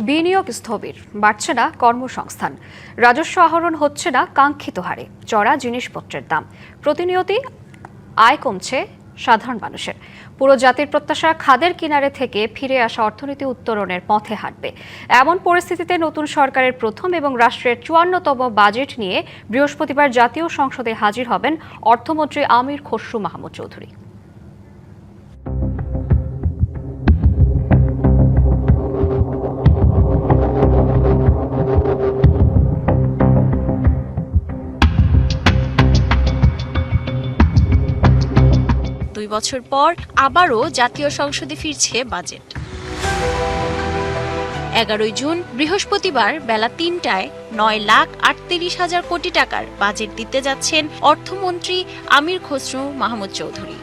বিনিয়োগ স্থবির, বাড়ছে না কর্মসংস্থান, রাজস্ব আহরণ হচ্ছে না কাঙ্ক্ষিত হারে, চড়া জিনিসপত্রের দাম, প্রতিনিয়তই আয় কমছে সাধারণ মানুষের। পুরো জাতির প্রত্যাশা খাদের কিনারে থেকে ফিরে আসা অর্থনীতি উত্তরণের পথে হাঁটবে। এমন পরিস্থিতিতে নতুন সরকারের প্রথম এবং রাষ্ট্রের ৫৪তম বাজেট নিয়ে বৃহস্পতিবার জাতীয় সংসদে হাজির হবেন অর্থমন্ত্রী আমির খসরু মাহমুদ চৌধুরী। ২ বছর পর আবারও জাতীয় সংসদে ফিরছে বাজেট। ১১ জুন বৃহস্পতিবার বেলা ৩টায় ৯,৩৮,০০০ কোটি টাকার বাজেট দিতে যাচ্ছেন অর্থমন্ত্রী আমির খসরু মাহমুদ চৌধুরী।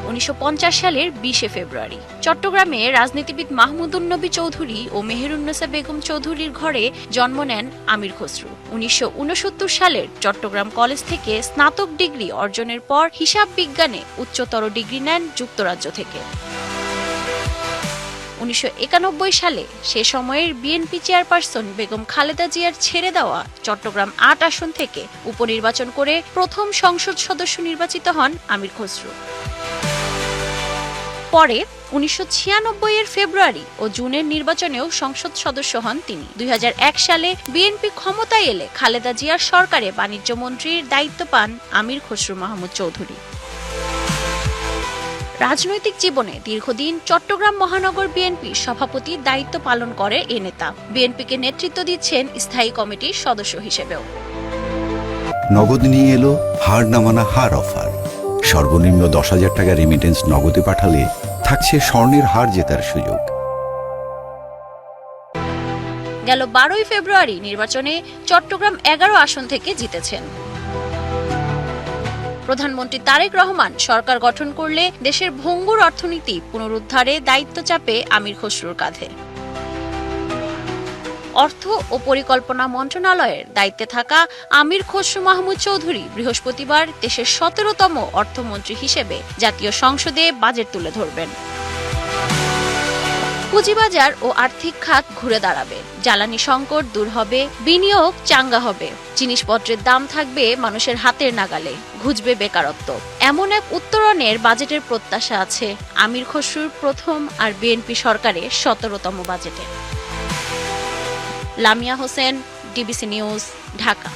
১৯৫০ সালের ২০ ফেব্রুয়ারি চট্টগ্রামে রাজনীতিবিদ মাহমুদুন নবী চৌধুরী ও মেহেরুন্নেসা বেগম চৌধুরীর ঘরে জন্ম নেন আমির খসরু। ১৯৬৯ সালের চট্টগ্রাম কলেজ থেকে স্নাতক ডিগ্রি অর্জনের পর হিসাব বিজ্ঞানে উচ্চতর ডিগ্রি নেন যুক্তরাজ্য থেকে। ১৯৯১ সালে সে সময়ের বিএনপি চেয়ারপারসন বেগম খালেদা জিয়ার ছেড়ে দেওয়া চট্টগ্রাম ৮ আসন থেকে উপনির্বাচন করে প্রথম সংসদ সদস্য নির্বাচিত হন আমির খসরু। পরে ১৯৯৬ এর ফেব্রুয়ারি ও জুনের নির্বাচনেও সংসদ সদস্য হন তিনি। ২০০১ সালে বিএনপি ক্ষমতায় এলে খালেদা জিয়ার সরকারে বাণিজ্য মন্ত্রীর দায়িত্ব পান আমির খসরু মাহমুদ চৌধুরী। রাজনৈতিক জীবনে দীর্ঘদিন চট্টগ্রাম মহানগর বিএনপির সভাপতির দায়িত্ব পালন করে এ নেতা। বিএনপিকে নেতৃত্ব দিচ্ছেন স্থায়ী কমিটির সদস্য হিসেবেও। নগদ নিয়ে এলো হার না মানা হার অফার। সর্বনিম্ন ১০,০০০ টাকা রেমিটেন্স নগদে পাঠালে থাকছে স্বর্ণের হার জেতার সুযোগ। গেল ১২ ফেব্রুয়ারি নির্বাচনে চট্টগ্রাম ১১ আসন থেকে জিতেছেন। প্রধানমন্ত্রী তারেক রহমান সরকার গঠন করলে দেশের ভঙ্গুর অর্থনীতি পুনরুদ্ধারে দায়িত্ব চাপে আমির খসরুর কাঁধে। অর্থ ও পরিকল্পনা মন্ত্রণালয়ের দায়িত্বে থাকা আমির খসরু মাহমুদ চৌধুরী বৃহস্পতিবার দেশের ১৭তম অর্থমন্ত্রী হিসেবে জাতীয় সংসদে বাজেট তুলে ধরবেন। পুঁজিবাজার ও আর্থিক খাত ঘুরে দাঁড়াবে, জ্বালানি সংকট দূর হবে, বিনিয়োগ চাঙ্গা হবে, জিনিসপত্রের দাম থাকবে মানুষের হাতের নাগালে, ঘুচবে বেকারত্ব। এমন এক উত্তরণের বাজেটের প্রত্যাশা আছে আমির খসরুর প্রথম আর বিএনপি সরকারের ১৭তম বাজেটে। Lamia Hossain, DBC news, Dhaka.